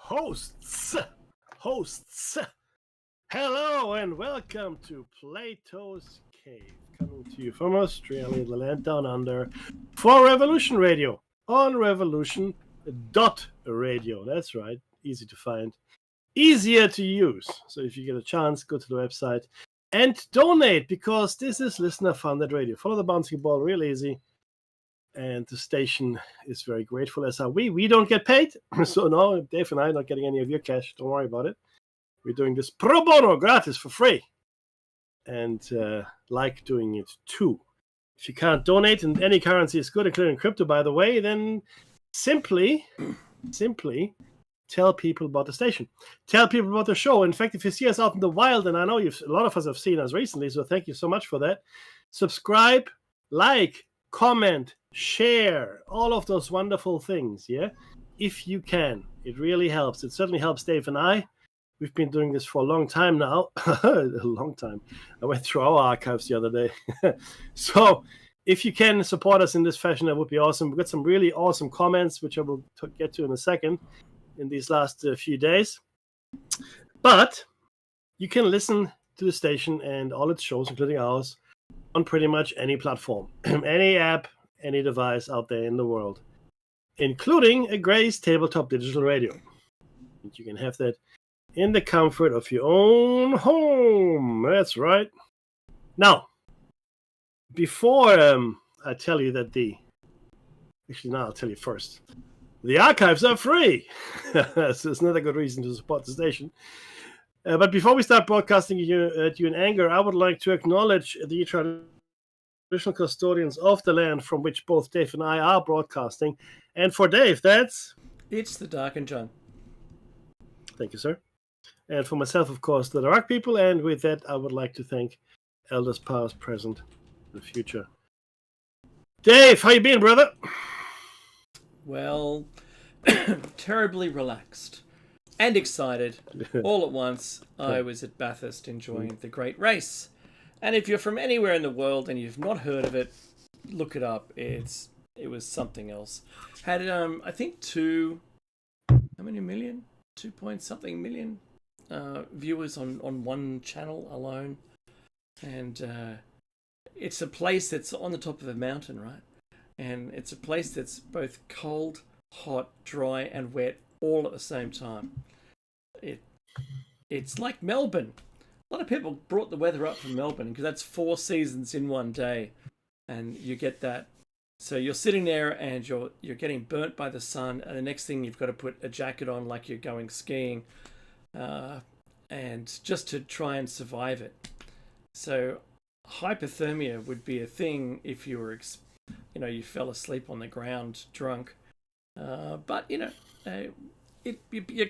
hosts. Hello and welcome to Platos Cave, coming to you from Australia, the land down under, for Revolution Radio on Revolution.radio. That's right, easy to find, easier to use. So if you get a chance, go to the website and donate, because this is listener-funded radio. Follow the bouncing ball, real easy. And the station is very grateful, as are we. We don't get paid, so no, Dave and I are not getting any of your cash. Don't worry about it. We're doing this pro bono, gratis, for free. And like doing it too. If you can't donate, and any currency is good, including crypto, by the way, then simply tell people about the station. Tell people about the show. In fact, if you see us out in the wild, and I know a lot of us have seen us recently, so thank you so much for that. Subscribe, like, comment, share, all of those wonderful things, yeah? If you can. It really helps. It certainly helps Dave and I. We've been doing this for a long time now. A long time. I went through our archives the other day. So if you can support us in this fashion, that would be awesome. We've got some really awesome comments, which I will get to in a second, in these last few days. But you can listen to the station and all its shows, including ours, on pretty much any platform, any app, any device out there in the world, including a Gray's Tabletop Digital Radio. And you can have that in the comfort of your own home. That's right. Now, before I tell you that I'll tell you first. The archives are free. So it's not a good reason to support the station. But before we start broadcasting at you in anger, I would like to acknowledge the traditional custodians of the land from which both Dave and I are broadcasting. And for Dave, it's the Dark and John. Thank you, sir. And for myself, of course, the Dark people. And with that, I would like to thank elders past, present, and future. Dave, how you been, brother? Well, terribly relaxed. And excited. All at once, I was at Bathurst enjoying the great race. And if you're from anywhere in the world and you've not heard of it, look it up. It was something else. Had, I think, 2 point something million viewers on one channel alone. And it's a place that's on the top of a mountain, right? And it's a place that's both cold, hot, dry, and wet all at the same time. It's like Melbourne. A lot of people brought the weather up from Melbourne because that's 4 seasons in one day, and you get that. So you're sitting there and you're getting burnt by the sun, and the next thing you've got to put a jacket on like you're going skiing, and just to try and survive it. So hypothermia would be a thing if you were, you fell asleep on the ground drunk. But you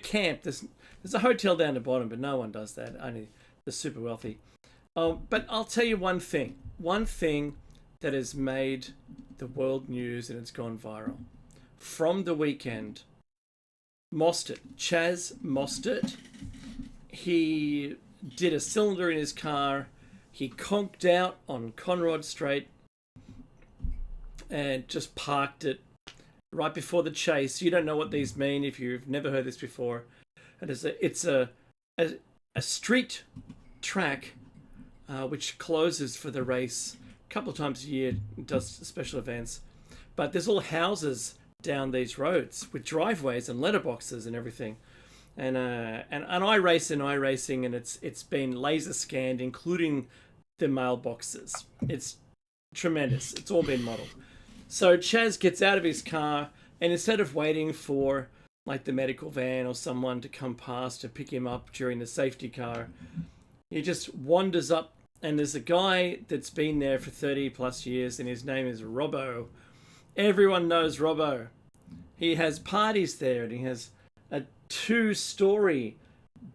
camp. There's a hotel down the bottom, but no one does that. Only the super wealthy. But I'll tell you one thing. One thing that has made the world news and it's gone viral. From the weekend, Chaz Mostert, he did a cylinder in his car. He conked out on Conrod Street and just parked it right before the chase. You don't know what these mean if you've never heard this before. It's a street track which closes for the race a couple of times a year. It does special events, but there's all houses down these roads with driveways and letterboxes and everything. And iRacing, and it's been laser scanned, including the mailboxes. It's tremendous. It's all been modeled. So Chaz gets out of his car, and instead of waiting for like the medical van or someone to come past to pick him up during the safety car, he just wanders up, and there's a guy that's been there for 30 plus years, and his name is Robbo. Everyone knows Robbo. He has parties there, and he has a 2-story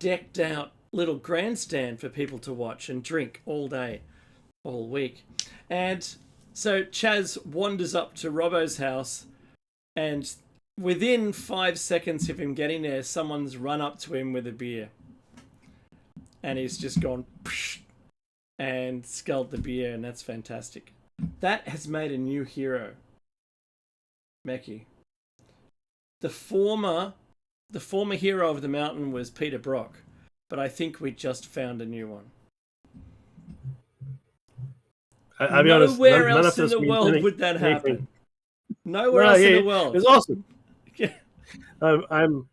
decked out little grandstand for people to watch and drink all day, all week. And so Chaz wanders up to Robbo's house, and within 5 seconds of him getting there, someone's run up to him with a beer. And he's just gone and sculled the beer, and that's fantastic. That has made a new hero, Meki. The former the former hero of the mountain was Peter Brock, but I think we just found a new one. I'll be honest, Nowhere none else of in this the means world would that anything. happen. Nowhere else in the world. It's awesome. Yeah. I'm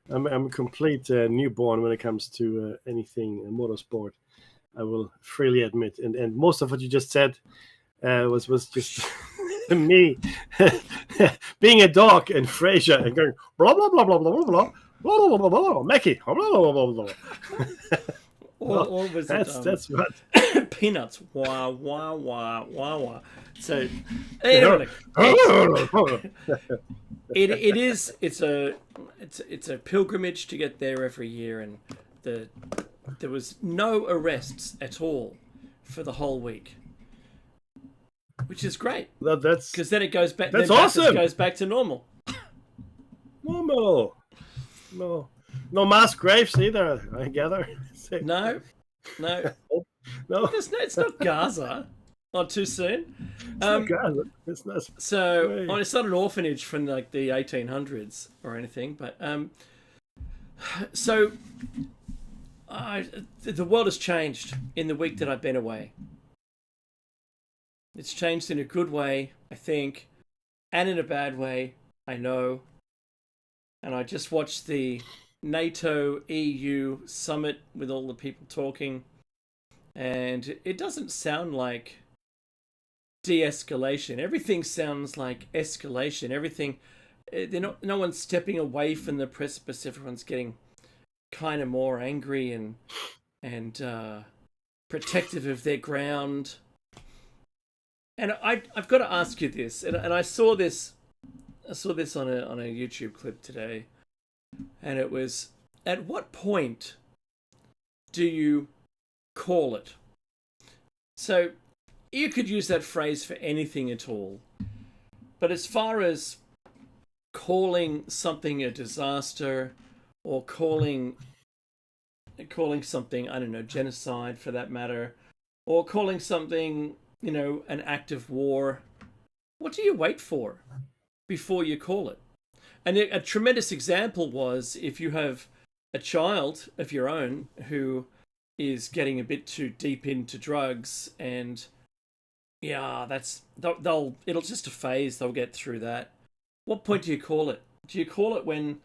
I'm a complete newborn when it comes to anything motorsport. I will freely admit, and most of what you just said was just me being a dog and Frasier and going blah blah blah blah blah blah blah blah blah blah blah Mackie blah blah blah blah blah. Or was that's what Peanuts? Wah wah wah wah wah. So anyway, it's a pilgrimage to get there every year, and there was no arrests at all for the whole week, which is great. That's because then it goes back. That's then awesome. Bathurst goes back to normal. No mass graves either. I gather. No. It's not Gaza. Not too soon. It's not Gaza. It's not. So it's not an orphanage from like the 1800s or anything, but so the world has changed in the week that I've been away. It's changed in a good way, I think, and in a bad way, I know. And I just watched the NATO EU summit with all the people talking, and it doesn't sound like de-escalation. Everything sounds like escalation. Everything, no one's stepping away from the precipice. Everyone's getting kind of more angry and protective of their ground. And I've got to ask you this, and I saw this on a YouTube clip today, and it was, at what point do you call it? So you could use that phrase for anything at all, but as far as calling something a disaster, or calling something, I don't know, genocide for that matter, or calling something, an act of war, what do you wait for before you call it? And a tremendous example was if you have a child of your own who is getting a bit too deep into drugs, and it'll just a phase, they'll get through that. What point do you call it? Do you call it when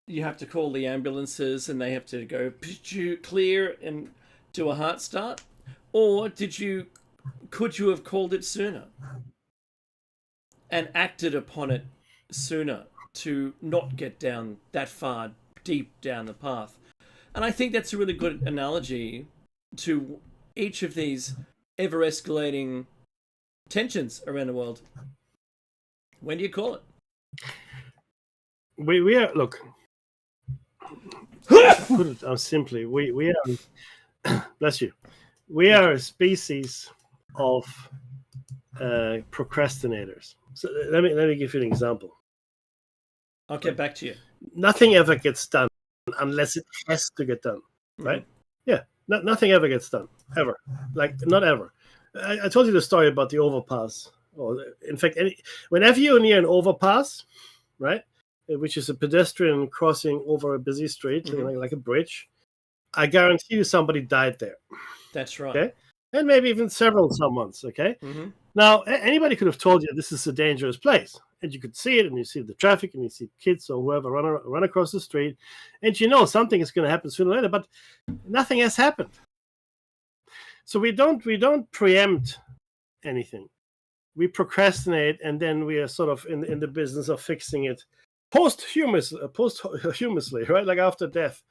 you have to call the ambulances and they have to go clear and do a heart start? Or could you have called it sooner and acted upon it sooner to not get down that far deep down the path? And I think that's a really good analogy to each of these ever escalating tensions around the world. When do you call it? We are, look, put it simply, we are bless you, we are a species of procrastinators. So let me give you an example. I'll get back to you. Nothing ever gets done unless it has to get done, right? Yeah, nothing ever gets done, ever. Like, not ever. I told you the story about the overpass. Or, in fact, whenever you're near an overpass, right, which is a pedestrian crossing over a busy street, like a bridge, I guarantee you somebody died there. That's right. Okay? And maybe even someones, okay? Mm-hmm. Now, anybody could have told you this is a dangerous place. And you could see it, and you see the traffic, and you see kids or whoever run across the street, and something is going to happen sooner or later, but nothing has happened. So we don't preempt anything. We procrastinate, and then we are sort of in the business of fixing it posthumously, right? Like after death.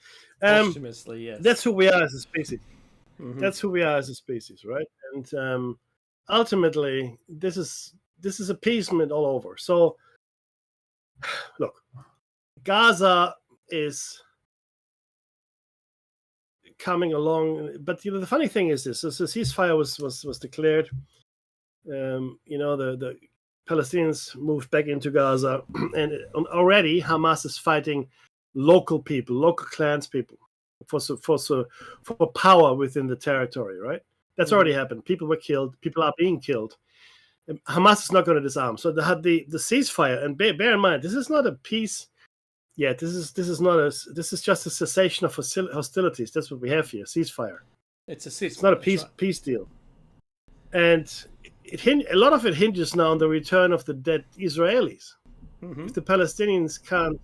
Posthumously, yes. That's who we are as a species. Mm-hmm. That's who we are as a species, right? And ultimately, this is appeasement all over. So, look, Gaza is coming along, but the funny thing is this: so ceasefire was declared. The Palestinians moved back into Gaza, and already Hamas is fighting local people, local clans people, for power within the territory. Right? That's already happened. People were killed. People are being killed. Hamas is not going to disarm. So they had the ceasefire, and bear in mind, this is not a peace, Yeah, this is not this is just a cessation of hostilities. That's what we have here, ceasefire. It's a ceasefire. It's not a peace deal. And a lot of it hinges now on the return of the dead Israelis. Mm-hmm. If the Palestinians can't,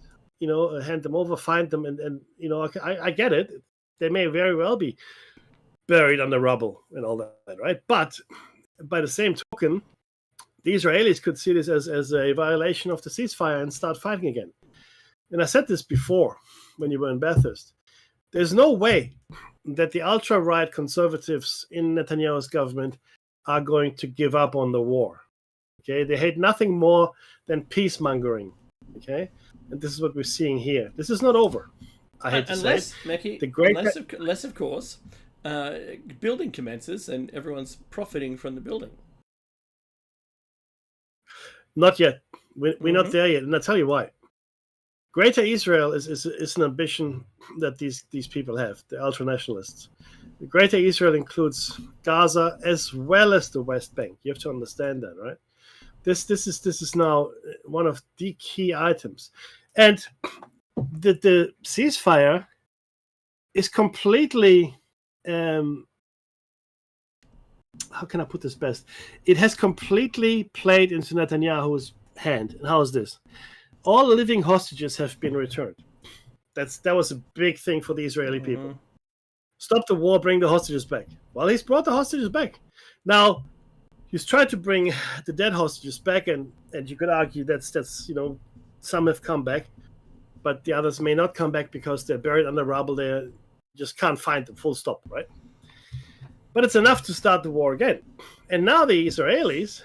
hand them over, find them, and I get it. They may very well be buried under rubble and all that, right? But by the same token, the Israelis could see this as a violation of the ceasefire and start fighting again. And I said this before when you were in Bathurst. There's no way that the ultra-right conservatives in Netanyahu's government are going to give up on the war. Okay, they hate nothing more than peace-mongering. Okay, and this is what we're seeing here. This is not over. I hate to say it. Unless, of course, building commences and everyone's profiting from the building. Not yet. We're not there yet, and I'll tell you why. Greater Israel is an ambition that these people have, the ultra-nationalists. Greater Israel includes Gaza as well as the West Bank. You have to understand that, right? This is now one of the key items. And the ceasefire is completely, how can I put this best? It has completely played into Netanyahu's hand. And how is this? All living hostages have been returned. That was a big thing for the Israeli people. Stop the war, bring the hostages back. Well, he's brought the hostages back. Now, he's tried to bring the dead hostages back, and you could argue that's some have come back, but the others may not come back because they're buried under rubble. They just can't find them, full stop, right? But it's enough to start the war again. And now the Israelis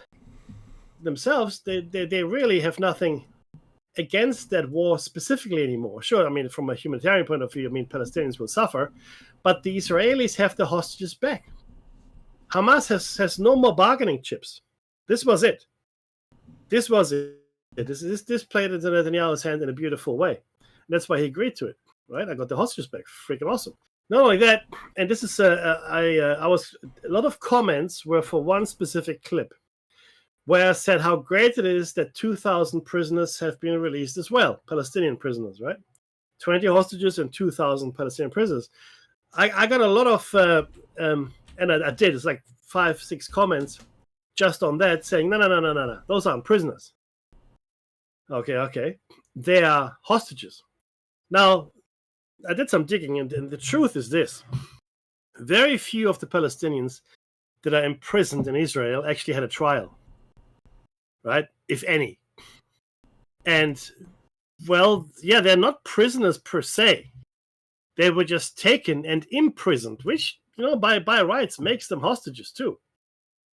themselves, they really have nothing against that war specifically anymore. Sure, I mean, from a humanitarian point of view, I mean, Palestinians will suffer, but the Israelis have the hostages back. Hamas has no more bargaining chips. This was it. This played into Netanyahu's hand in a beautiful way. And that's why he agreed to it, right? I got the hostages back. Freaking awesome. Not only that, and this is a lot of comments were for one specific clip, where I said how great it is that 2,000 prisoners have been released as well, Palestinian prisoners, right? 20 hostages and 2,000 Palestinian prisoners. I got a lot of, and I did, it's like 5-6 comments just on that saying, no, those aren't prisoners. Okay, they are hostages. Now, I did some digging, and the truth is this. Very few of the Palestinians that are imprisoned in Israel actually had a trial. Right? If any. And, well, yeah, they're not prisoners per se. They were just taken and imprisoned, which, by rights makes them hostages too.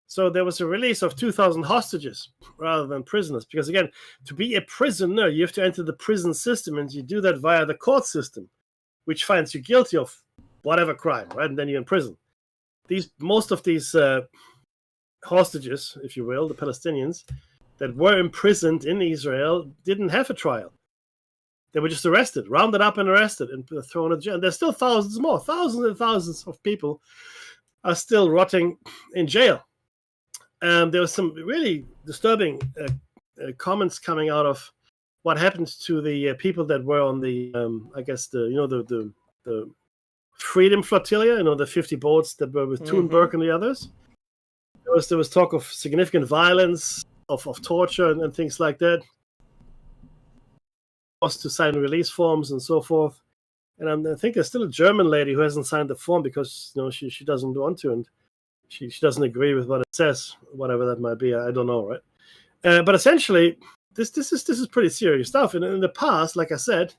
So there was a release of 2,000 hostages rather than prisoners. Because, again, to be a prisoner, you have to enter the prison system, and you do that via the court system, which finds you guilty of whatever crime, right? And then you're in prison. Most of these hostages, if you will, the Palestinians, that were imprisoned in Israel didn't have a trial. They were just arrested, rounded up and arrested, and thrown in jail. And there's still thousands more. Thousands and thousands of people are still rotting in jail. There was some really disturbing comments coming out of what happened to the people that were on the, the Freedom Flotilla, the 50 boats that were with Thunberg and the others. There was talk of significant violence, of torture and things like that. Forced to sign release forms and so forth. And I think there's still a German lady who hasn't signed the form because she doesn't want to, and she doesn't agree with what it says, whatever that might be. I don't know, right? But essentially, this is pretty serious stuff. And in the past, like I said,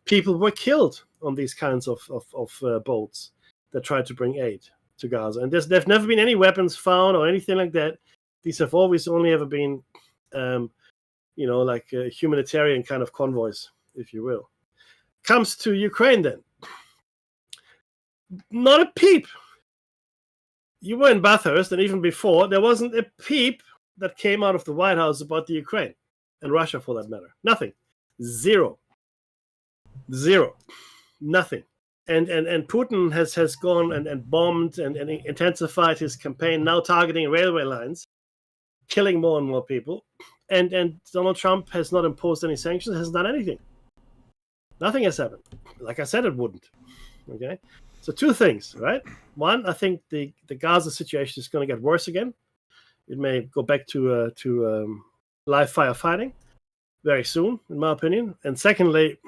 people were killed on these kinds of boats that tried to bring aid to Gaza, and there've never been any weapons found or anything like that. These have always only ever been, humanitarian kind of convoys, if you will. Comes to Ukraine then. Not a peep. You were in Bathurst, and even before, there wasn't a peep that came out of the White House about the Ukraine, and Russia for that matter. Nothing. Zero. Nothing. And Putin has gone and bombed and intensified his campaign, now targeting railway lines, killing more and more people. And Donald Trump has not imposed any sanctions, hasn't done anything. Nothing has happened. Like I said, it wouldn't. Okay, so two things, right? One, I think the Gaza situation is going to get worse again. It may go back to live firefighting very soon, in my opinion. And secondly,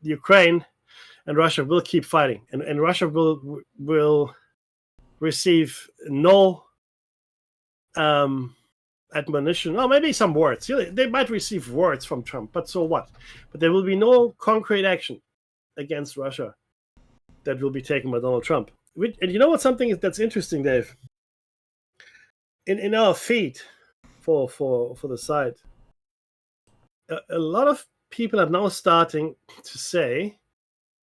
Ukraine and Russia will keep fighting, and Russia will receive no admonition, or maybe some words. They might receive words from Trump, but so what? But there will be no concrete action against Russia that will be taken by Donald Trump. And you know what? Something that's interesting, Dave. In our feed for the site, a lot of people are now starting to say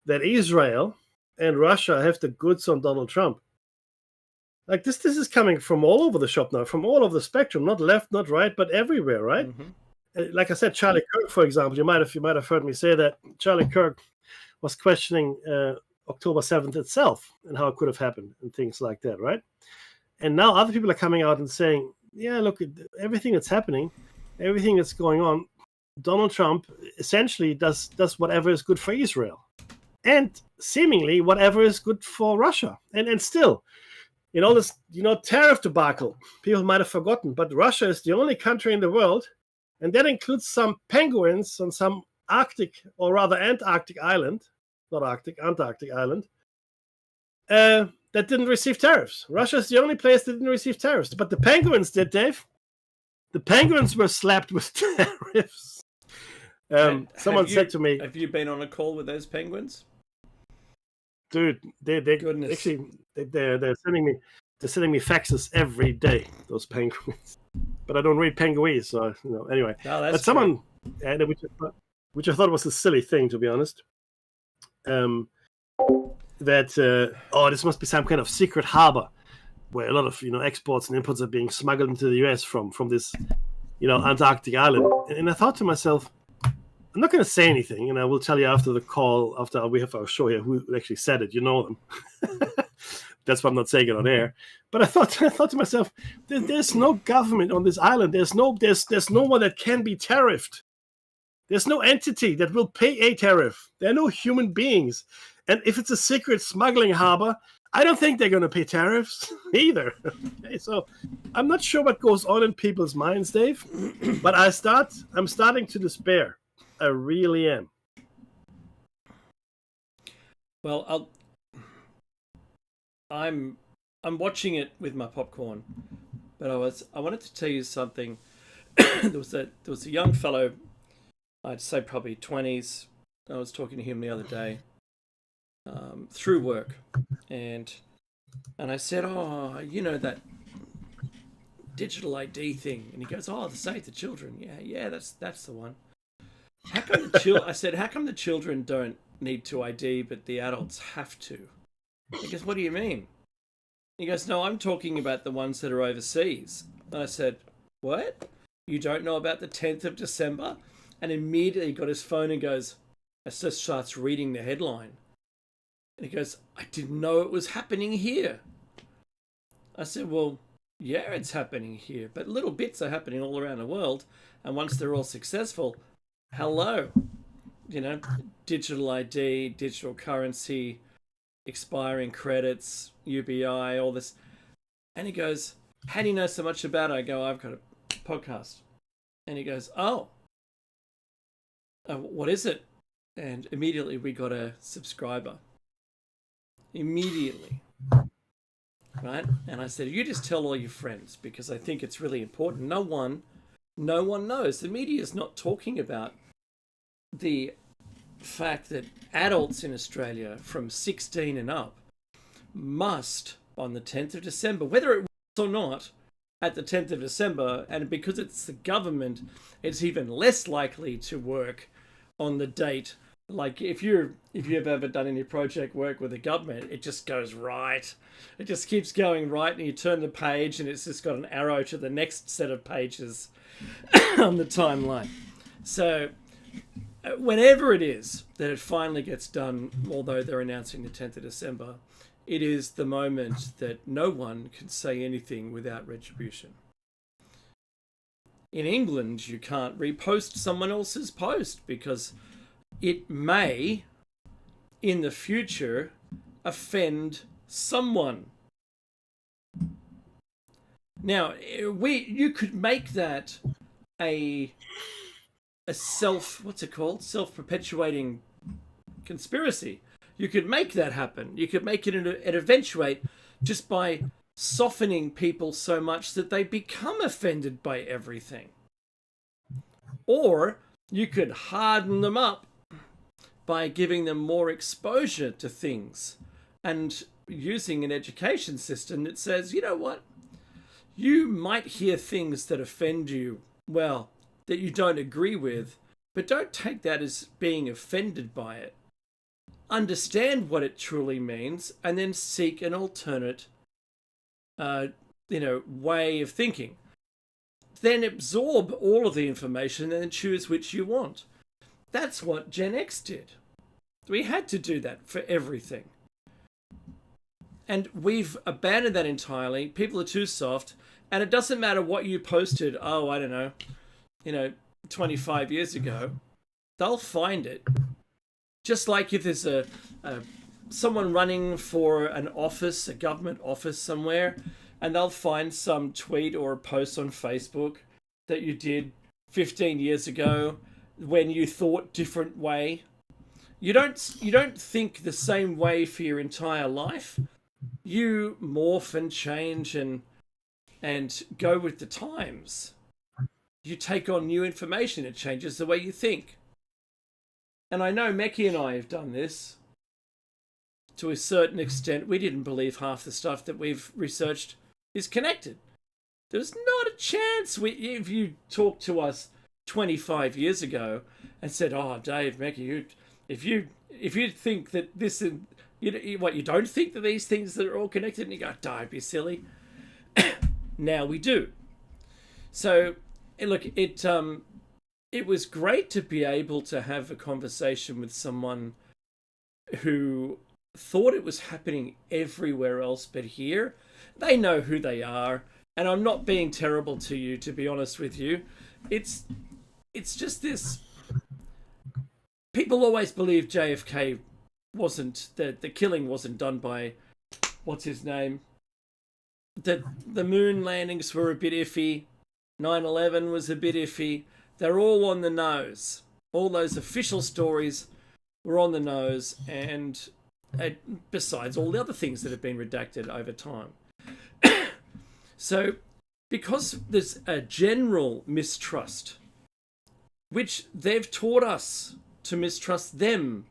that Israel and Russia have the goods on Donald Trump. Like this is coming from all over the shop now, from all over the spectrum, not left, not right, but everywhere, right? Mm-hmm. Like I said, Charlie Kirk, for example, you might have heard me say that Charlie Kirk was questioning October 7th itself and how it could have happened and things like that, right? And now other people are coming out and saying, yeah, look, everything that's happening, everything that's going on, Donald Trump essentially does whatever is good for Israel and seemingly whatever is good for Russia. And still, this, tariff debacle, people might have forgotten, but Russia is the only country in the world, and that includes some penguins on some Arctic, or rather Antarctic island, not Arctic, Antarctic island, that didn't receive tariffs. Russia is the only place that didn't receive tariffs. But the penguins did, Dave. The penguins were slapped with tariffs. Someone said to me, "Have you been on a call with those penguins?" Dude, they're sending me faxes every day. Those penguins, but I don't read penguins, so anyway. No, that's but someone, which I thought was a silly thing, to be honest. That this must be some kind of secret harbor where a lot of exports and imports are being smuggled into the US from this Antarctic island. And I thought to myself, I'm not going to say anything, and I will tell you after the call, after we have our show here, who actually said it. You know them. That's why I'm not saying it on air. But I thought to myself, there's no government on this island. There's no one that can be tariffed. There's no entity that will pay a tariff. There are no human beings. And if it's a secret smuggling harbor, I don't think they're going to pay tariffs either. Okay, so I'm not sure what goes on in people's minds, Dave. But I'm starting to despair. I really am. Well, I'm watching it with my popcorn, but I wanted to tell you something. there was a young fellow, I'd say probably 20s. I was talking to him the other day through work, and I said, that digital ID thing, and he goes, the Save the Children, yeah, that's the one. How come I said, how come the children don't need to ID, but the adults have to? He goes, what do you mean? He goes, no, I'm talking about the ones that are overseas. And I said, what? You don't know about the 10th of December? And immediately he got his phone and goes, just starts reading the headline. And he goes, I didn't know it was happening here. I said, well, yeah, it's happening here, but little bits are happening all around the world. And once they're all successful, hello, digital ID, digital currency, expiring credits, UBI, all this. And he goes, how do you know so much about it? I go, I've got a podcast. And he goes, what is it? And immediately we got a subscriber. Immediately. Right? And I said, you just tell all your friends, because I think it's really important. No one knows. The media is not talking about the fact that adults in Australia from 16 and up must, on the 10th of December, whether it works or not, at the 10th of December, and because it's the government, it's even less likely to work on the date. Like if you've ever done any project work with the government, it just goes right. It just keeps going right, and you turn the page and it's just got an arrow to the next set of pages on the timeline. So whenever it is that it finally gets done, although they're announcing the 10th of December, it is the moment that no one can say anything without retribution. In England, you can't repost someone else's post because it may, in the future, offend someone. Now, you could make that a self-perpetuating conspiracy. You could make that happen. You could make it eventuate just by softening people so much that they become offended by everything. Or you could harden them up by giving them more exposure to things and using an education system that says, you know what, you might hear things that offend you, well, that you don't agree with, but don't take that as being offended by it. Understand what it truly means and then seek an alternate way of thinking. Then absorb all of the information and then choose which you want. That's what Gen X did. We had to do that for everything. And we've abandoned that entirely. People are too soft. And it doesn't matter what you posted, 25 years ago. They'll find it. Just like if there's someone running for an office, a government office somewhere, and they'll find some tweet or a post on Facebook that you did 15 years ago when you thought different way. You don't think the same way for your entire life. You morph and change and go with the times. You take on new information. It changes the way you think. And I know Meki and I have done this to a certain extent. We didn't believe half the stuff that we've researched is connected. There's not a chance if you talked to us 25 years ago and said, "Oh, Dave, Meki, if you think that this and you don't think that these things that are all connected," and you go, "Don't be silly." Now we do. So look, it was great to be able to have a conversation with someone who thought it was happening everywhere else but here. They know who they are, and I'm not being terrible to you, to be honest with you. It's just this. People always believe JFK wasn't, the killing wasn't done by, what's his name? The moon landings were a bit iffy. 9/11 was a bit iffy. They're all on the nose. All those official stories were on the nose, and besides all the other things that have been redacted over time. So, because there's a general mistrust, which they've taught us to mistrust them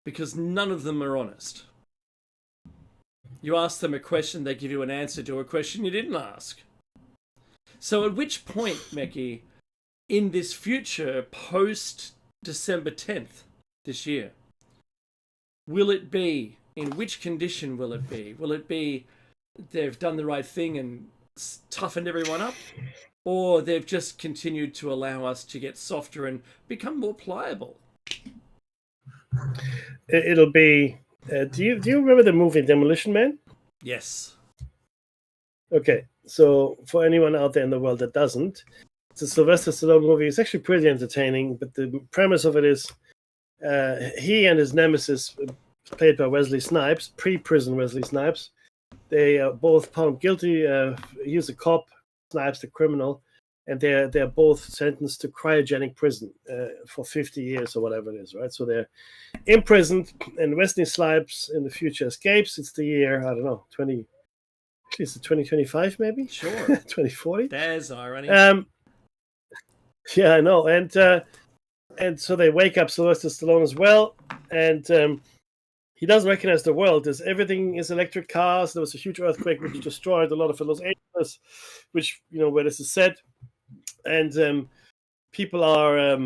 because none of them are honest. You ask them a question, they give you an answer to a question you didn't ask. So at which point, Meki, in this future, post December 10th this year, will it be, in which condition will it be? Will it be they've done the right thing and toughened everyone up? Or they've just continued to allow us to get softer and become more pliable? It'll be... do you remember the movie Demolition Man? Yes. Okay, so for anyone out there in the world that doesn't, it's a Sylvester Stallone movie. It's actually pretty entertaining, but the premise of it is he and his nemesis, played by Wesley Snipes, pre-prison Wesley Snipes, they are both found guilty. He's a cop, Snipes the criminal, and they're both sentenced to cryogenic prison for 50 years or whatever it is, right? So they're imprisoned, and Wesley Snipes in the future escapes. It's the year, I don't know, actually it's 2025 maybe? Sure. 2040? There's irony. Yeah, I know. And so they wake up Sylvester Stallone as well, and he doesn't recognize the world. Everything is electric cars. There was a huge earthquake which destroyed a lot of Los Angeles, which, where this is set. And people are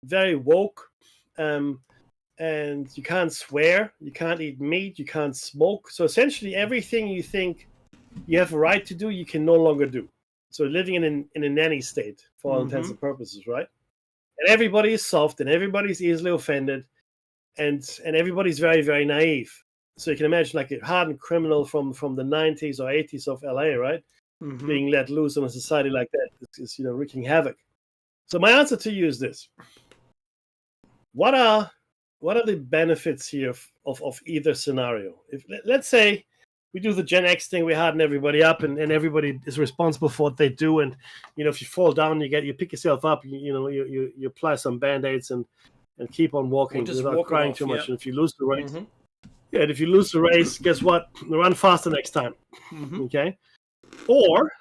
very woke, and you can't swear, you can't eat meat, you can't smoke. So essentially everything you think you have a right to do, you can no longer do. So living in a nanny state for all intents and purposes, right? And everybody is soft, and everybody's easily offended, and everybody's very, very naive. So you can imagine like a hardened criminal from the 90s or 80s of LA, right? Being let loose in a society like that is wreaking havoc. So my answer to you is this. what are the benefits here of either scenario? Let's say we do the Gen X thing, we harden everybody up, and everybody is responsible for what they do. And if you fall down, you pick yourself up. You apply some band-aids and keep on walking without crying too much. And if you lose the race, and if you lose the race, guess what? Run faster next time. Okay, or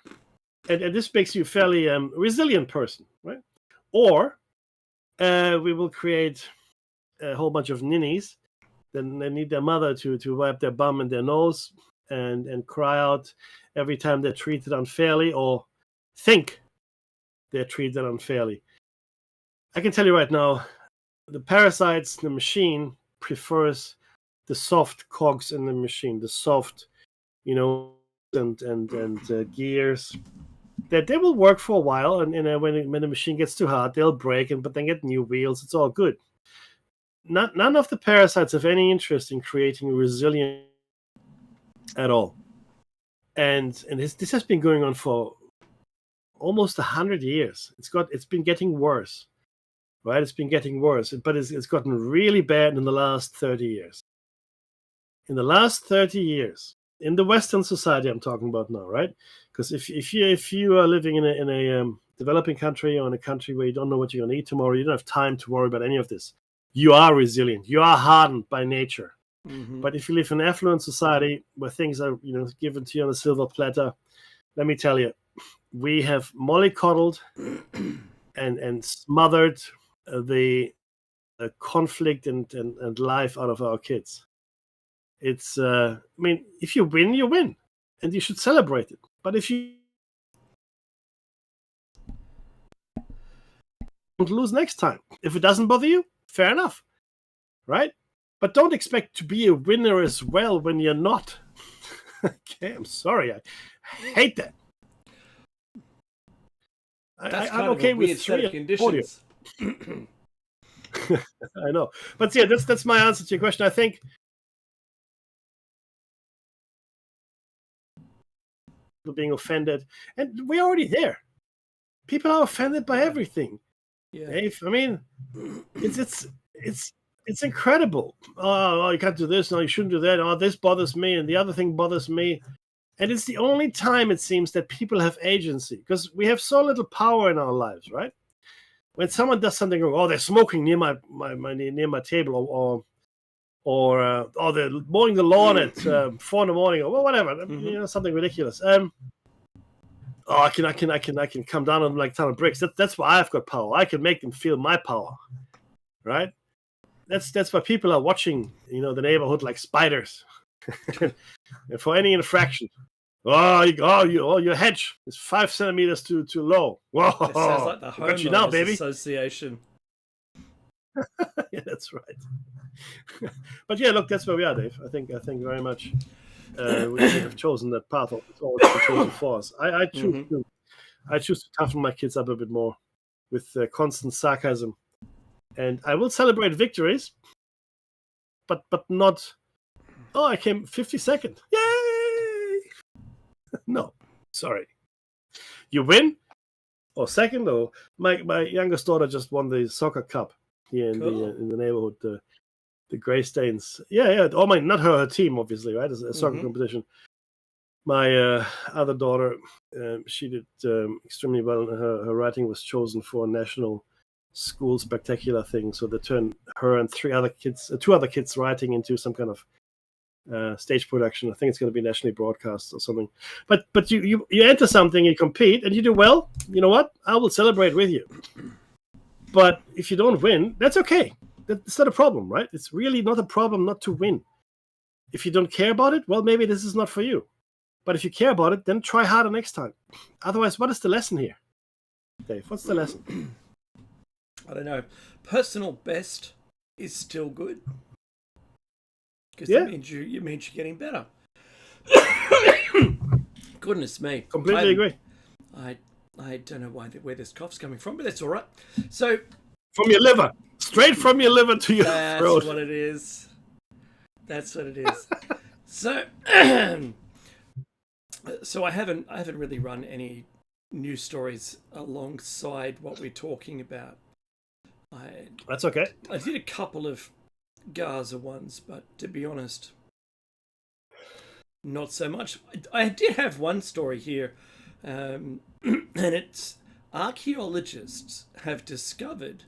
and this makes you a fairly resilient person, right? Or we will create a whole bunch of ninnies. Then they need their mother to wipe their bum and their nose and cry out every time they're treated unfairly or think they're treated unfairly. I can tell you right now, the parasites, the machine prefers the soft cogs in the machine, the soft, and gears. That they will work for a while, and when the machine gets too hard, they'll break, but then get new wheels. It's all good. None of the parasites have any interest in creating resilience at all, and this has been going on for almost 100 years. It's been getting worse, right? It's been getting worse, but it's gotten really bad in the last 30 years. In the last 30 years, in the Western society, I'm talking about now, right? Because if you are living in a developing country or in a country where you don't know what you're going to eat tomorrow, you don't have time to worry about any of this. You are resilient. You are hardened by nature. But if you live in an affluent society where things are given to you on a silver platter, let me tell you, we have mollycoddled and smothered the conflict and life out of our kids. It's if you win, you win, and you should celebrate it. But if you don't lose next time, if it doesn't bother you, fair enough, right? But don't expect to be a winner as well when you're not. Okay, I'm sorry, I hate that. That's I'm okay with three conditions. I know, but yeah, that's my answer to your question. I think being offended, and we're already there. People are offended by everything. Yeah, Dave. I mean, it's incredible. Oh, you can't do this. No, you shouldn't do that. Oh, this bothers me, and the other thing bothers me. And it's the only time it seems that people have agency, because we have so little power in our lives, right? When someone does something wrong, they're smoking near my table, or they're mowing the lawn at 4 a.m, or whatever, something ridiculous. I can come down on them like a ton of bricks. That's why I've got power. I can make them feel my power, right? That's why people are watching, the neighborhood like spiders. And for any infraction, your hedge is 5 centimeters too low. Whoa, it sounds like the homeowners association. Yeah, that's right. But yeah, look, that's where we are, Dave. I think very much we have chosen that path. It's always been chosen for us. I choose to toughen my kids up a bit more with constant sarcasm, and I will celebrate victories, but not. Oh, I came 52nd. Yay! No, sorry. You win or second, or my youngest daughter just won the soccer cup here in the neighborhood. The Greystanes. Yeah. Oh my, not her team, obviously, right? It's a soccer competition. My other daughter, she did extremely well. Her writing was chosen for a national school spectacular thing. So they turned her and two other kids writing into some kind of stage production. I think it's going to be nationally broadcast or something. But you enter something, you compete, and you do well. You know what? I will celebrate with you. But if you don't win, that's okay. That's not a problem, right? It's really not a problem not to win. If you don't care about it, well, maybe this is not for you. But if you care about it, then try harder next time. Otherwise, what is the lesson here, Dave? What's the lesson? I don't know. Personal best is still good. Because that means you're getting better. Goodness me. Completely agree. I don't know where this cough's coming from, but that's all right. So, from your liver. Straight from your liver to your throat. That's what it is. That's what it is. So, so I haven't really run any news stories alongside what we're talking about. I That's okay. I did a couple of Gaza ones, but to be honest, not so much. I did have one story here, and it's archaeologists have discovered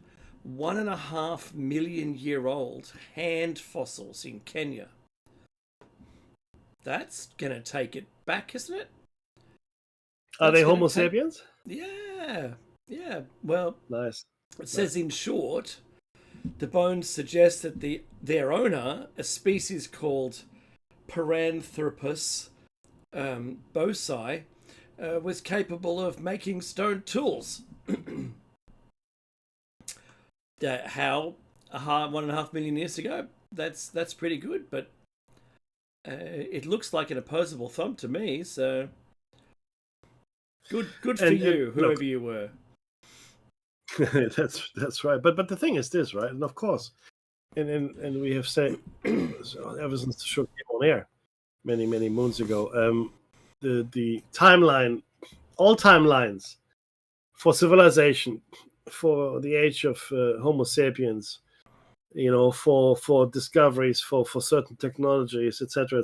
1.5 million-year-old hand fossils in Kenya. That's gonna take it back, isn't it? Are they That's gonna Homo take- sapiens? Yeah, yeah. Well, Nice. it says in short, the bones suggest that their owner, a species called Paranthropus bosi, was capable of making stone tools. How 1.5 million years ago? That's pretty good, but it looks like an opposable thumb to me. So good for you, whoever look, you were. that's right. But the thing is this, right? And of course, and we have said ever since the show came on air many moons ago, the timeline, all timelines for civilization, for the age of Homo sapiens, for discoveries, for certain technologies, etc.,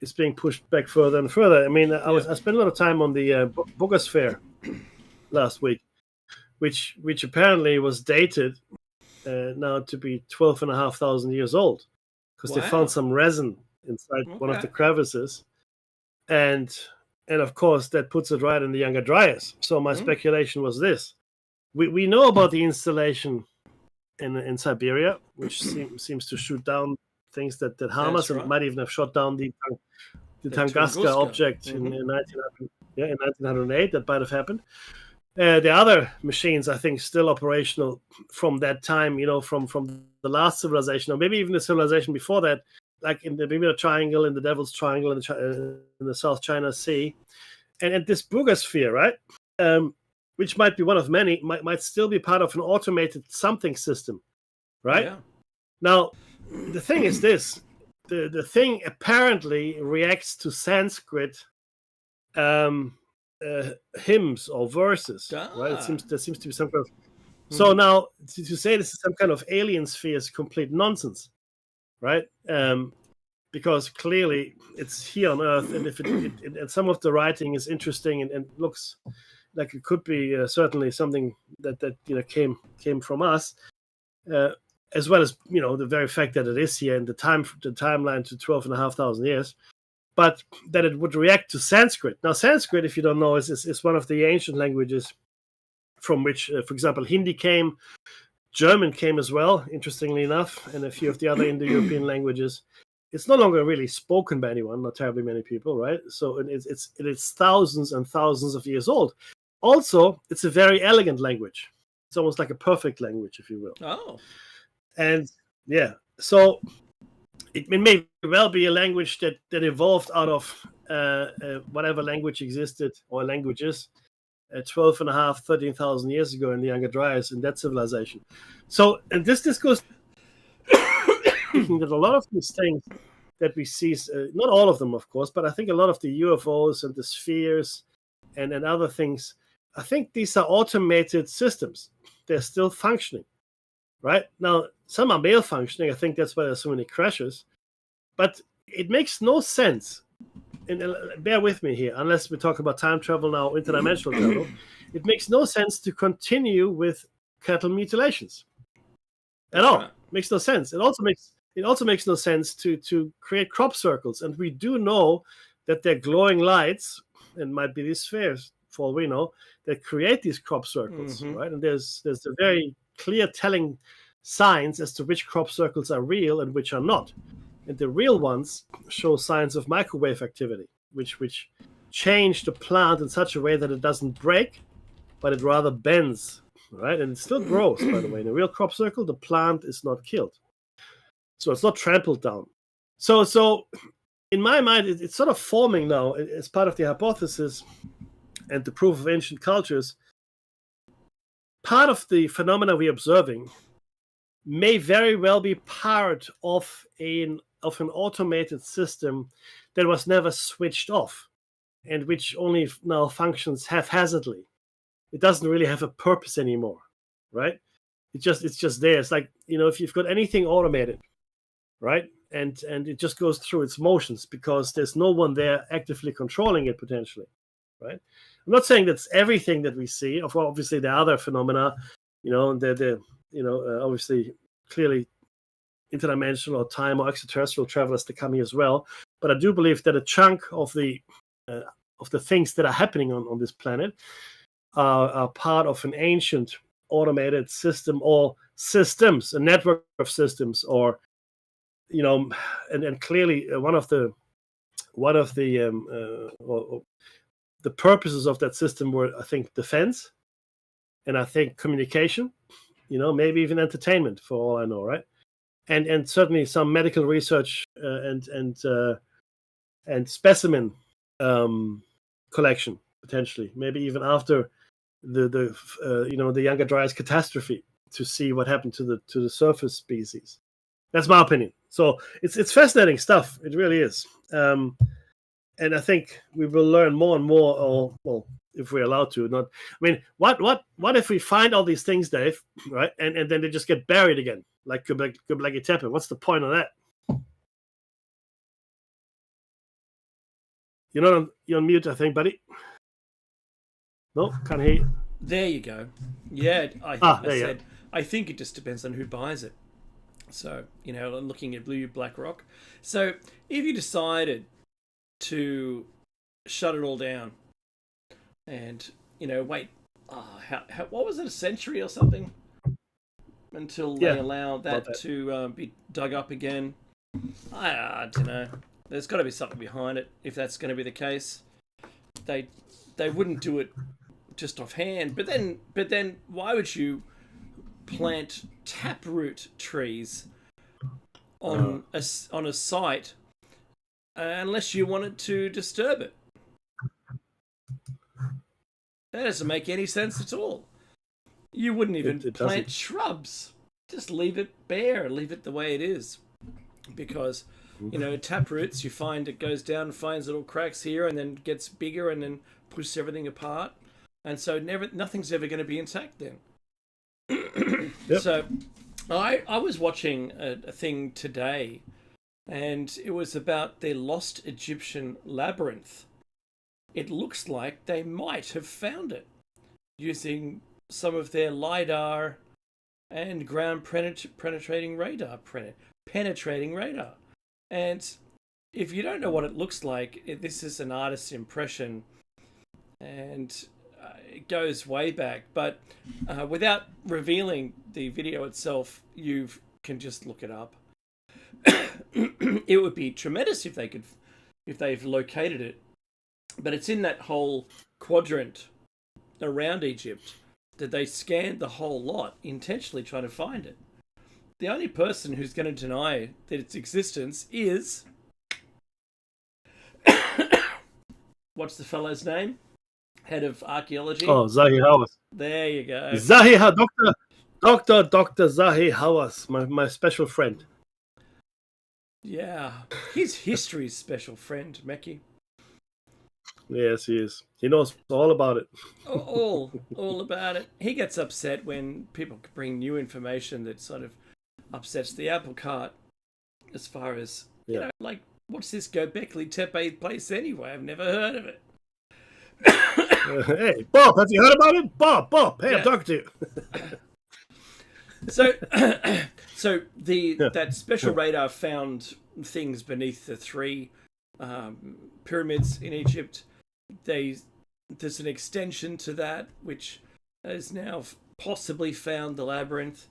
is being pushed back further and further. I mean, I spent a lot of time on the Bogosphere last week, which apparently was dated now to be 12,500 years old, because they found some resin inside one of the crevices, and of course that puts it right in the Younger Dryas. So my speculation was this: we know about the installation in Siberia, which seems to shoot down things that harm us, and might even have shot down the Tunguska object in 1908. That might have happened. The other machines, I think, still operational from that time, from the last civilization, or maybe even the civilization before that, like in the Bermuda Triangle, in the Devil's Triangle, in the South China Sea, and this Bogosphere, right, which might be one of many, might still be part of an automated something system, right? Yeah. Now, the thing is this: the thing apparently reacts to Sanskrit hymns or verses, right? There seems to be some kind of. So now to say this is some kind of alien sphere is complete nonsense, right? Because clearly it's here on Earth, and if and some of the writing is interesting and looks like it could be certainly something that came from us, as well as the very fact that it is here and the timeline to 12,500 years. But that it would react to Sanskrit. Now, Sanskrit, if you don't know, is one of the ancient languages from which, for example, Hindi came, German came as well, interestingly enough, and a few of the other Indo-European languages. It's no longer really spoken by anyone, not terribly many people, right? So it's thousands and thousands of years old. Also, it's a very elegant language. It's almost like a perfect language, if you will. Oh. And yeah, so it may well be a language that evolved out of whatever language existed or languages 13,500 years ago in the Younger Dryas, in that civilization. So, and this goes that a lot of these things that we see, not all of them, of course, but I think a lot of the UFOs and the spheres and other things, I think these are automated systems. They're still functioning. Right? Now, some are malfunctioning. I think that's why there's so many crashes. But it makes no sense, and bear with me here, unless we talk about time travel now, interdimensional travel, it makes no sense to continue with cattle mutilations at all. It makes no sense. It also makes no sense to create crop circles. And we do know that they're glowing lights, and might be these spheres, for all we know, that create these crop circles, right? And there's a very clear telling signs as to which crop circles are real and which are not. And the real ones show signs of microwave activity, which change the plant in such a way that it doesn't break, but it rather bends, right? And it still grows, by the way. In a real crop circle, the plant is not killed. So it's not trampled down. So in my mind, it's sort of forming now as part of the hypothesis and the proof of ancient cultures. Part of the phenomena we're observing may very well be part of an automated system that was never switched off and which only now functions haphazardly. It doesn't really have a purpose anymore, right? It's just there. It's like, if you've got anything automated, right? And it just goes through its motions because there's no one there actively controlling it potentially, right? I'm not saying that's everything that we see. Obviously, there are other phenomena, obviously, clearly interdimensional or time or extraterrestrial travelers that come here as well. But I do believe that a chunk of the things that are happening on this planet are part of an ancient automated system or systems, a network of systems, or and clearly one of the the purposes of that system were, I think, defense, and I think communication, maybe even entertainment for all I know, right? And certainly some medical research and specimen collection potentially, maybe even after the Younger Dryas catastrophe, to see what happened to the surface species. That's my opinion. So it's fascinating stuff. It really is. And I think we will learn more and more, or well, if we're allowed to. Not, I mean, what if we find all these things, Dave, right? And then they just get buried again, like Göbekli Tepe. What's the point of that? You're on mute, I think, buddy. No, can't hear you. There you go. Yeah, I think it just depends on who buys it. So, looking at Blue Black Rock. So, if you decided to shut it all down and, wait, what was it, a century or something? Until they allow that to be dug up again. I don't know. There's got to be something behind it if that's going to be the case. They wouldn't do it just offhand. But then why would you plant taproot trees on a site unless you wanted to disturb it? That doesn't make any sense at all. You wouldn't even plant shrubs. Just leave it bare, leave it the way it is. Because, taproots, you find it goes down and finds little cracks here and then gets bigger and then pushes everything apart. And so nothing's ever going to be intact then. Yep. So I was watching a thing today, and it was about the lost Egyptian labyrinth. It looks like they might have found it using some of their LiDAR and ground penetrating radar. And if you don't know what it looks like, this is an artist's impression, and it goes way back. But without revealing the video itself, you can just look it up. It would be tremendous if they've located it. But it's in that whole quadrant around Egypt that they scanned the whole lot, intentionally trying to find it. The only person who's going to deny that its existence is... What's the fellow's name? Head of archaeology? Oh, Zahi Hawass. There you go. Dr. Zahi Hawass, my special friend. Yeah, he's history's special friend, Meki. Yes, he is. He knows all about it. all about it. He gets upset when people bring new information that sort of upsets the apple cart, as far as, like, what's this Göbekli Tepe place anyway? I've never heard of it. Hey, Bob, have you heard about it? Bob, hey, I'm talking to you. So that special radar found things beneath the three pyramids in Egypt. There's an extension to that which has now possibly found the labyrinth.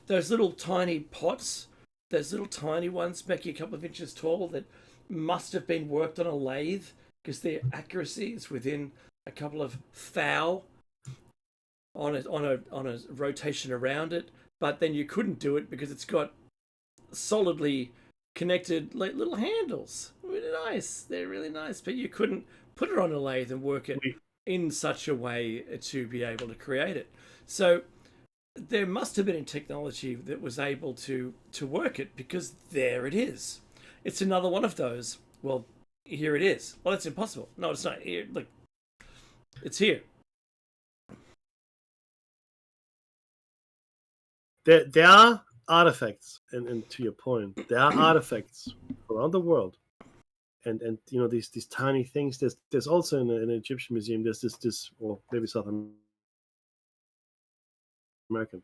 Those little tiny pots, those little tiny ones, maybe a couple of inches tall, that must have been worked on a lathe because their accuracy is within a couple of thou on a rotation around it. But then you couldn't do it because it's got solidly connected like little handles. Really nice. They're really nice, but you couldn't put it on a lathe and work it in such a way to be able to create it. So there must have been a technology that was able to work it, because there it is. It's another one of those. Well, here it is. Well, that's impossible. No, it's not here. Look, it's here. there are artifacts, and to your point, there are artifacts around the world, and these tiny things. There's also in an Egyptian museum. There's this, or maybe South American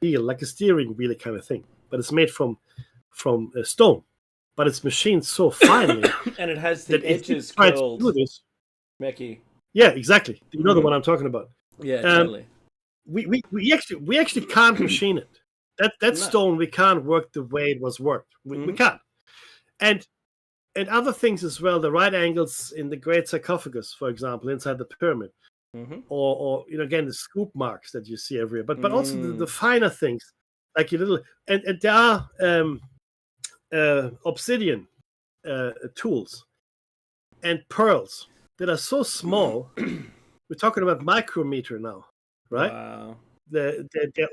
wheel, like a steering wheel kind of thing, but it's made from stone, but it's machined so finely, and it has the edges curled. Mecky. Yeah, exactly. You know the one I'm talking about. Yeah, totally. We actually can't machine it. That stone, we can't work the way it was worked. We can't. And other things as well. The right angles in the Great Sarcophagus, for example, inside the pyramid, or again the scoop marks that you see everywhere. But also the finer things, like your little and there are obsidian tools and pearls that are so small. We're talking about micrometer now, right? Wow. They're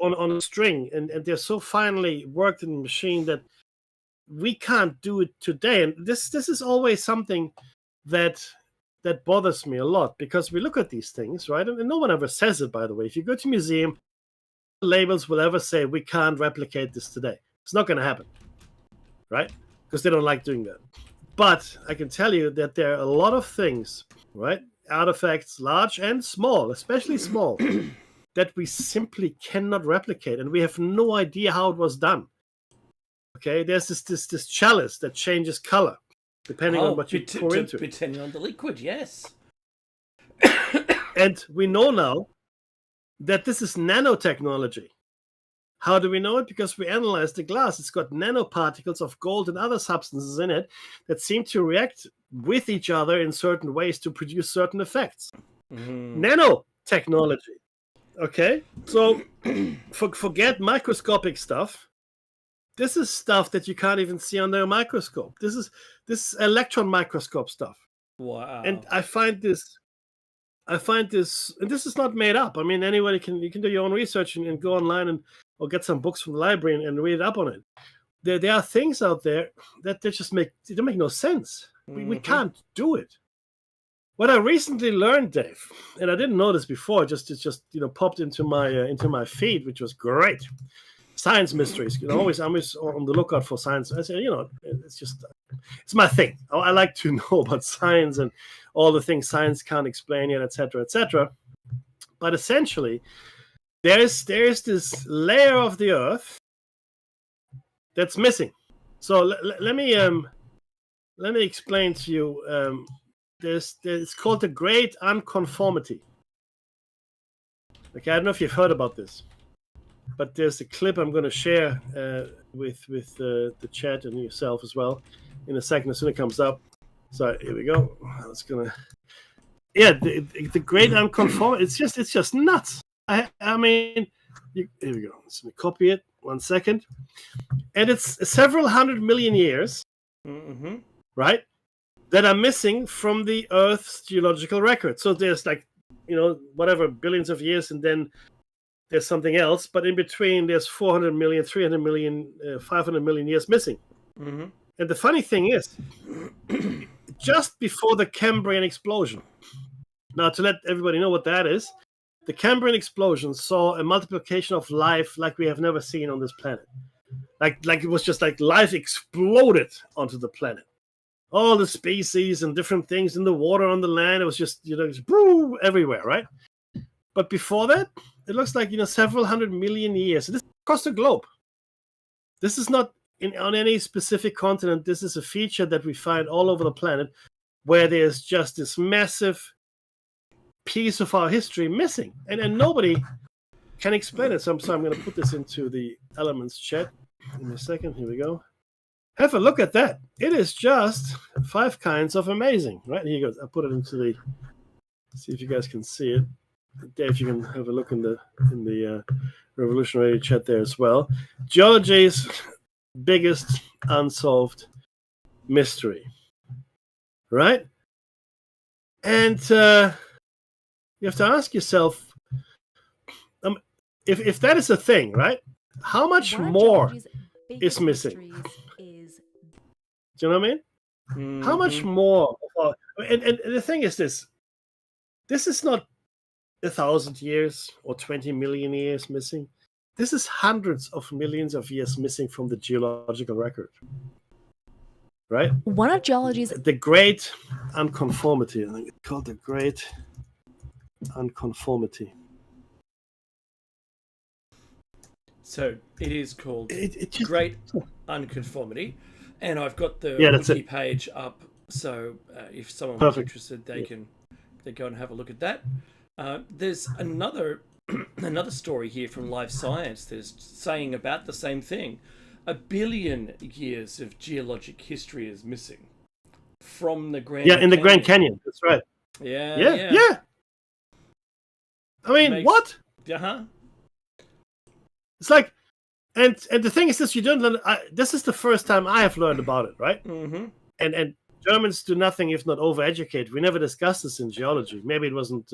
on a string, and they're so finely worked in the machine that we can't do it today. And this is always something that bothers me a lot, because we look at these things, right? And no one ever says it, by the way. If you go to a museum, labels will ever say we can't replicate this today. It's not going to happen, right? Because they don't like doing that. But I can tell you that there are a lot of things, right? Artifacts, large and small, especially small, that we simply cannot replicate, and we have no idea how it was done. Okay, there's this chalice that changes color depending on what you pour into it. Depending on the liquid, yes. And we know now that this is nanotechnology. How do we know it? Because we analyzed the glass. It's got nanoparticles of gold and other substances in it that seem to react with each other in certain ways to produce certain effects. Nanotechnology. Okay? So forget microscopic stuff. This is stuff that you can't even see under a microscope. This is electron microscope stuff. Wow. And I find this, and this is not made up. I mean, anybody you can do your own research and go online or get some books from the library and read up on it. There are things out there that they don't make no sense. We can't do it. What I recently learned, Dave, and I didn't know this before, it just popped into my feed, which was great. Science mysteries. I'm always on the lookout for science. I say, it's my thing. I like to know about science and all the things science can't explain yet, etc., etc. But essentially, there's this layer of the Earth that's missing. So let me explain to you. It's called the Great Unconformity. Okay, I don't know if you've heard about this, but there's a clip I'm going to share with the chat and yourself as well in a second as soon as it comes up. So here we go. The Great Unconformity. It's just nuts. I mean, here we go. Let me copy it. 1 second. And it's several 100 million years, right, that are missing from the Earth's geological record. So there's whatever billions of years, and then there's something else. But in between, there's 400 million, 300 million, 500 million years missing. And the funny thing is, just before the Cambrian explosion. Now, to let everybody know what that is, the Cambrian explosion saw a multiplication of life like we have never seen on this planet. Like it was just like life exploded onto the planet. All the species and different things in the water, on the land, it was just, everywhere, right? But before that, it looks like, several 100 million years. This is across the globe. This is not on any specific continent. This is a feature that we find all over the planet, where there's just this massive piece of our history missing, and nobody can explain it. So I'm going to put this into the Elements chat in a second. Here we go. Have a look at that. It is just 5 kinds of amazing. Right, here goes. I'll put it into the. See if you guys can see it. Dave, you can have a look in the Revolutionary chat there as well. Geology's biggest unsolved mystery. Right, and you have to ask yourself, if that is a thing, right? How much more is missing? Do you know what I mean? How much more? And the thing is this is not 1,000 years or 20 million years missing. this is hundreds of millions of years missing from the geological record. Right? One of geology's... The Great Unconformity. I think it's called the Great Unconformity. So it is called It just, Great Unconformity. And I've got the wiki page up. So if someone was interested, they can go and have a look at that. There's another story here from Live Science that's saying about the same thing. 1 billion years of geologic history is missing from the Grand Canyon. The Grand Canyon. That's right. Yeah. I mean, what? Uh-huh. It's like, and the thing is this, you don't learn, this is the first time I have learned about it, right? Mm-hmm. And Germans do nothing if not overeducate. We never discussed this in geology. Maybe it wasn't,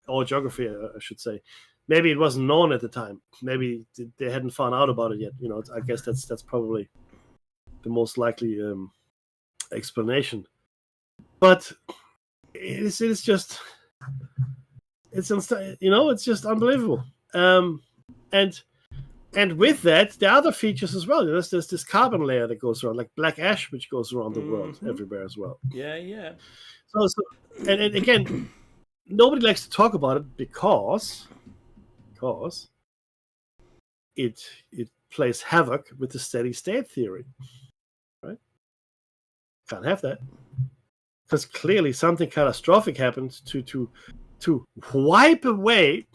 or geography, I should say. Maybe it wasn't known at the time. Maybe they hadn't found out about it yet. You know, I guess that's probably the most likely explanation. But it's just, it's just unbelievable. And with that, there are other features as well. There's this carbon layer that goes around, like black ash, which goes around the world everywhere as well. Yeah. So and again, nobody likes to talk about it because it plays havoc with the steady state theory, right? Can't have that, because clearly something catastrophic happened to wipe away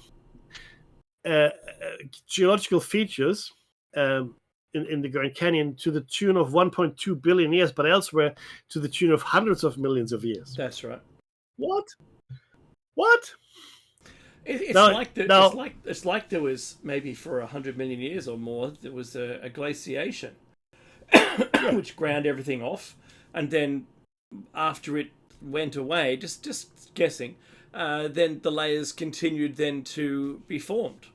geological features in the Grand Canyon to the tune of 1.2 billion years, but elsewhere to the tune of hundreds of millions of years. That's right. What? It's like there was, maybe for 100 million years or more, there was a glaciation which ground everything off, and then after it went away, just guessing, then the layers continued then to be formed.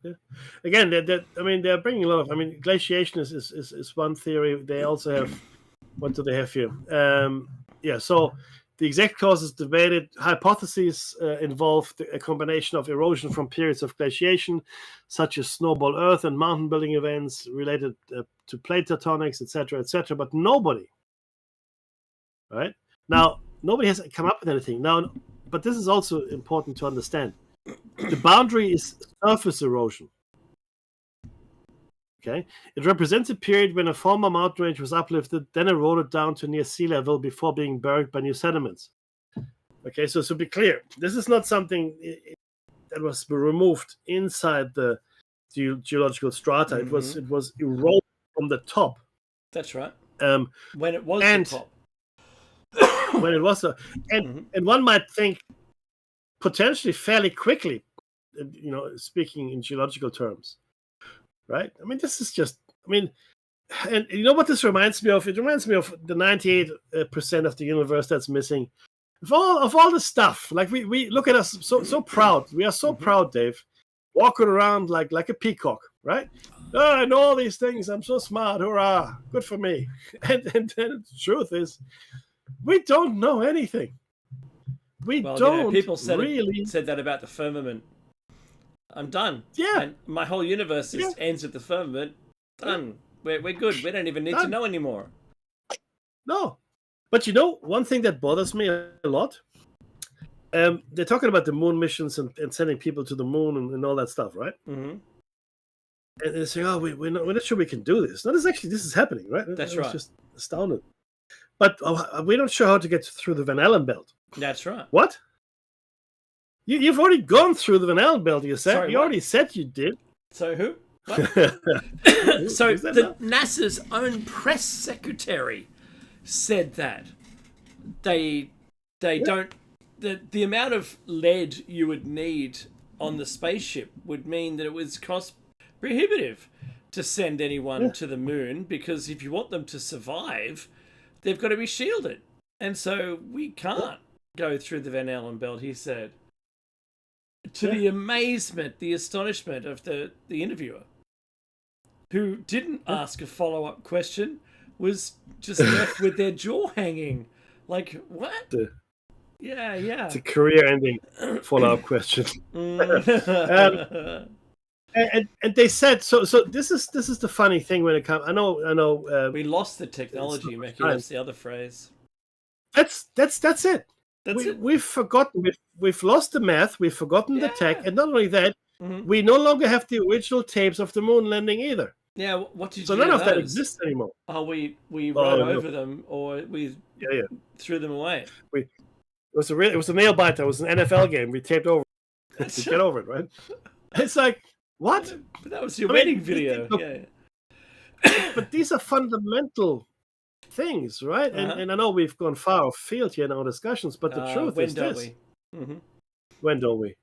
Yeah. Again, they're bringing a lot of. Glaciation is one theory. They also have, what do they have here? So the exact causes debated. Hypotheses involve a combination of erosion from periods of glaciation, such as snowball Earth and mountain building events related to plate tectonics, etc., etc. But nobody has come up with anything. Now, but this is also important to understand. The boundary is surface erosion. Okay, it represents a period when a former mountain range was uplifted, then eroded down to near sea level before being buried by new sediments. Okay, so be clear, this is not something that was removed inside the geological strata. Mm-hmm. It was eroded from the top. That's right. When it was the top. When it was and one might think potentially fairly quickly, speaking in geological terms, right? This is just, and you know what this reminds me of? It reminds me of the 98% of the universe that's missing. Of all the stuff, like we look at us so proud. We are so proud, Dave, walking around like a peacock, right? Oh, I know all these things. I'm so smart. Hurrah! Good for me. And then the truth is, we don't know anything. People said that about the firmament. I'm done. Yeah. And my whole universe ends at the firmament. Done. We're good. We don't even need to know anymore. No. But one thing that bothers me a lot, they're talking about the moon missions and sending people to the moon and all that stuff, right? Mm-hmm. And they're saying, we're not sure we can do this. No, this is happening, right? That's right. Just astounded. But we're not sure how to get through the Van Allen belt. That's right. What? You've already gone through the Van Allen belt, you said. Sorry, you already said you did. So who? What? So NASA's own press secretary said that they don't... The amount of lead you would need on the spaceship would mean that it was cost prohibitive to send anyone to the moon, because if you want them to survive, they've got to be shielded. And so we can't go through the Van Allen belt, he said. To the amazement, the astonishment of the interviewer, who didn't ask a follow-up question, was just left with their jaw hanging. Like, what? Yeah. It's a career-ending follow-up question. And they said so. So this is the funny thing when it comes. I know. We lost the technology, Mickey. That's the other phrase. That's it. That's it. We've forgotten. We've lost the math. We've forgotten the tech, and not only that, we no longer have the original tapes of the moon landing either. Yeah, what did you so do? None of those? that exists anymore. Oh, we wrote over them, or we threw them away. It was a nail biter. It was an NFL game. We taped over to get over it, right? It's like, what? But that was your wedding video. But these are fundamental things, right? And I know we've gone far afield here in our discussions, but the truth is this. When don't we?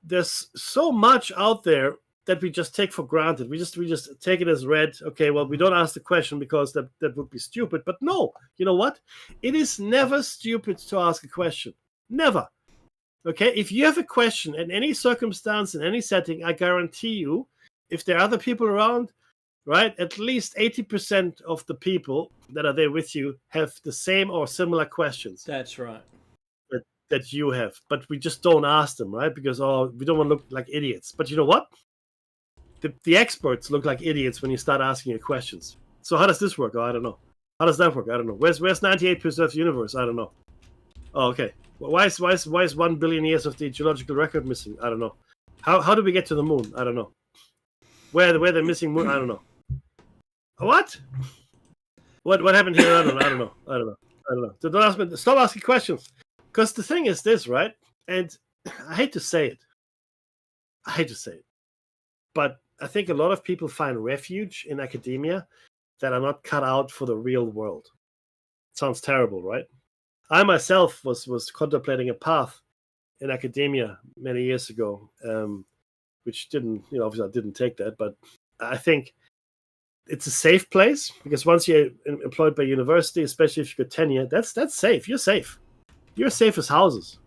There's so much out there that we just take for granted. We just take it as read. Okay, well, we don't ask the question because that would be stupid. But no, you know what? It is never stupid to ask a question. Never. Okay, if you have a question in any circumstance, in any setting, I guarantee you, if there are other people around, right, at least 80% of the people that are there with you have the same or similar questions. That's right. That you have. But we just don't ask them, right? Because, we don't want to look like idiots. But you know what? The experts look like idiots when you start asking your questions. So how does this work? Oh, I don't know. How does that work? I don't know. Where's 98% of the universe? I don't know. Oh, okay. Well, why is 1 billion years of the geological record missing? I don't know. How do we get to the moon? I don't know. Where the missing moon? I don't know. What? What happened here? I don't know. So don't ask me. Stop asking questions. Because the thing is this, right? And I hate to say it. But I think a lot of people find refuge in academia that are not cut out for the real world. It sounds terrible, right? I myself was contemplating a path in academia many years ago, which didn't, obviously I didn't take that, but I think it's a safe place because once you're employed by university, especially if you get tenure, that's safe. You're safe. You're safe as houses.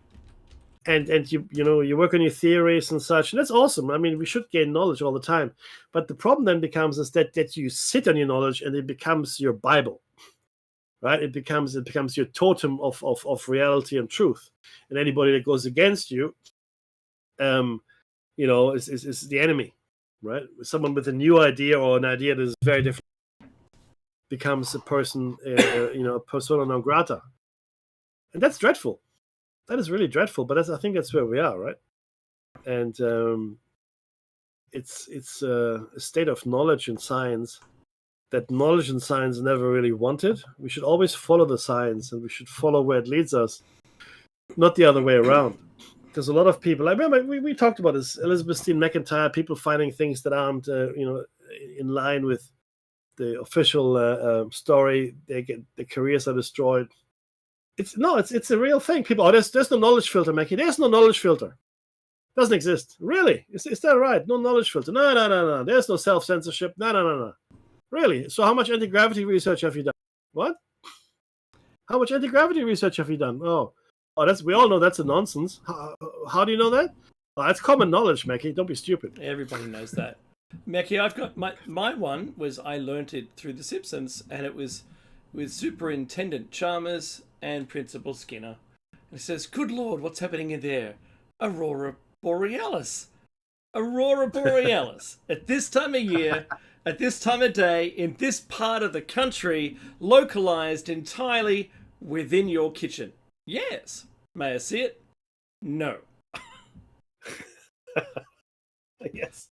And you work on your theories and such, and that's awesome. I mean, we should gain knowledge all the time. But the problem then becomes is that you sit on your knowledge and it becomes your Bible. Right? It becomes your totem of reality and truth. And anybody that goes against you, is the enemy. Right? Someone with a new idea or an idea that is very different becomes a person, a persona non grata. And that's dreadful. That is really dreadful, but I think that's where we are, right? And it's a state of knowledge and science that knowledge and science never really wanted. We should always follow the science, and we should follow where it leads us, not the other way around. Because a lot of people, I remember we talked about this, Elizabeth Steen McIntyre, people finding things that aren't, in line with the official story. Their careers are destroyed. It's a real thing. People, there's no knowledge filter, Mackie. There's no knowledge filter. Doesn't exist. Really? Is that right? No knowledge filter. No. There's no self-censorship. No. Really? So how much anti-gravity research have you done? What? How much anti-gravity research have you done? Oh, we all know that's a nonsense. How do you know that? Oh, that's common knowledge, Mackie. Don't be stupid. Everybody knows that. Mackie, I've got my one was I learnt it through The Simpsons, and it was with Superintendent Chalmers and Principal Skinner. And it says, "Good Lord, what's happening in there? Aurora Borealis. Aurora Borealis. At this time of year, at this time of day, in this part of the country, localized entirely within your kitchen. Yes. May I see it? No." Yes.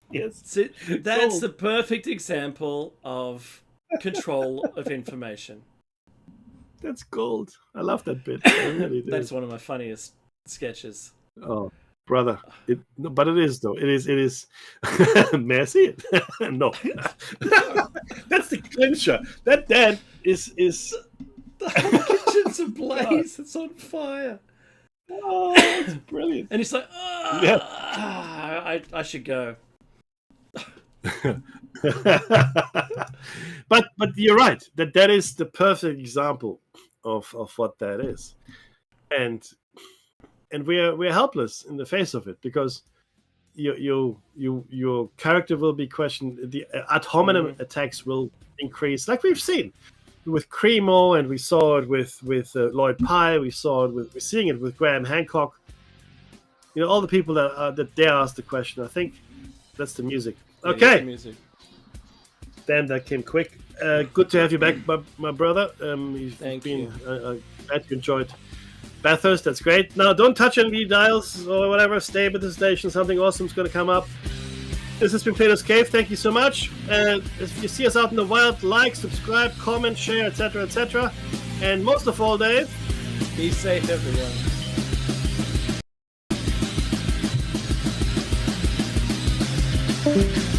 See, that's the perfect example of control of information. That's gold. I love that bit. I really do. That's one of my funniest sketches. Oh, brother. But it is, though. It is. May I see it? No. That's the clincher. That dad is... The whole kitchen's ablaze. It's on fire. Oh, it's brilliant. And he's like, I should go. But you're right. That is the perfect example of what that is. And we're helpless in the face of it because your character will be questioned. The ad hominem attacks will increase, like we've seen with Cremo, and we saw it with Lloyd Pye. We're seeing it with Graham Hancock. All the people that dare ask the question. I think that's the music. here's Okay. the music. Damn, that came quick. Good to have you back, my brother. You've Thank been, you. Glad you enjoyed Bathurst. That's great. Now, don't touch any dials or whatever. Stay at the station. Something awesome's going to come up. This has been Platos Cave. Thank you so much. And if you see us out in the wild, like, subscribe, comment, share, etc., etc. And most of all, Dave, Be safe, everyone. Thank you.